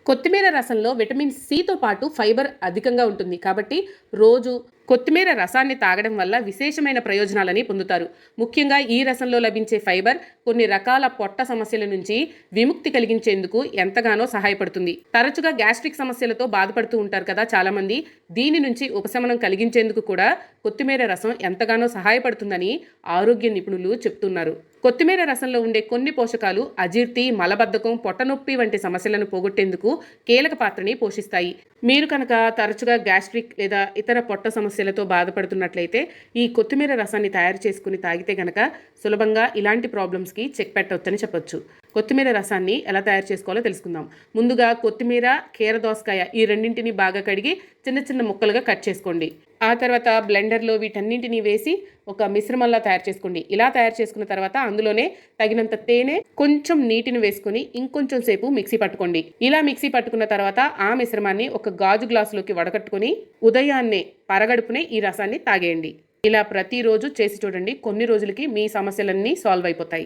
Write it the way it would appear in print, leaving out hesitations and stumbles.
కొత్తిమీర రసంలో విటమిన్ సితో పాటు ఫైబర్ అధికంగా ఉంటుంది కాబట్టి రోజు కొత్తిమీర రసాన్ని తాగడం వల్ల విశేషమైన ప్రయోజనాలని పొందుతారు. ముఖ్యంగా ఈ రసంలో లభించే ఫైబర్ కొన్ని రకాల పొట్ట సమస్యల నుంచి విముక్తి కలిగించేందుకు ఎంతగానో సహాయపడుతుంది. తరచుగా గ్యాస్ట్రిక్ సమస్యలతో బాధపడుతూ ఉంటారు కదా చాలామంది. దీని నుంచి ఉపశమనం కలిగించేందుకు కూడా కొత్తిమీర రసం ఎంతగానో సహాయపడుతుందని ఆరోగ్య నిపుణులు చెప్తున్నారు. కొత్తిమీర రసంలో ఉండే కొన్ని పోషకాలు అజీర్తి, మలబద్ధకం, పొట్టనొప్పి వంటి సమస్యలను పోగొట్టేందుకు కీలక పాత్రని పోషిస్తాయి. మీరు కనుక తరచుగా గ్యాస్ట్రిక్ లేదా ఇతర పొట్ట సమస్యలతో బాధపడుతున్నట్లయితే ఈ కొత్తిమీర రసాన్ని తయారు చేసుకుని తాగితే గనక సులభంగా ఇలాంటి ప్రాబ్లమ్స్కి చెక్ పెట్టవచ్చని చెప్పొచ్చు. కొత్తిమీర రసాన్ని ఎలా తయారు చేసుకోవాలో తెలుసుకుందాం. ముందుగా కొత్తిమీర, కీరదోసకాయ ఈ రెండింటిని బాగా కడిగి చిన్న చిన్న ముక్కలుగా కట్ చేసుకోండి. ఆ తర్వాత బ్లెండర్లో వీటన్నింటినీ వేసి ఒక మిశ్రమంలా తయారు చేసుకోండి. ఇలా తయారు చేసుకున్న తర్వాత అందులోనే తగినంత తేనె, కొంచెం నీటిని వేసుకుని ఇంకొంచెం సేపు మిక్సీ పట్టుకోండి. ఇలా మిక్సీ పట్టుకున్న తర్వాత ఆ మిశ్రమాన్ని ఒక గాజు గ్లాసులోకి వడకట్టుకుని ఉదయాన్నే పరగడుపునే ఈ రసాన్ని తాగేయండి. ఇలా ప్రతిరోజు చేసి చూడండి. కొన్ని రోజులకి మీ సమస్యలన్నీ సాల్వ్ అయిపోతాయి.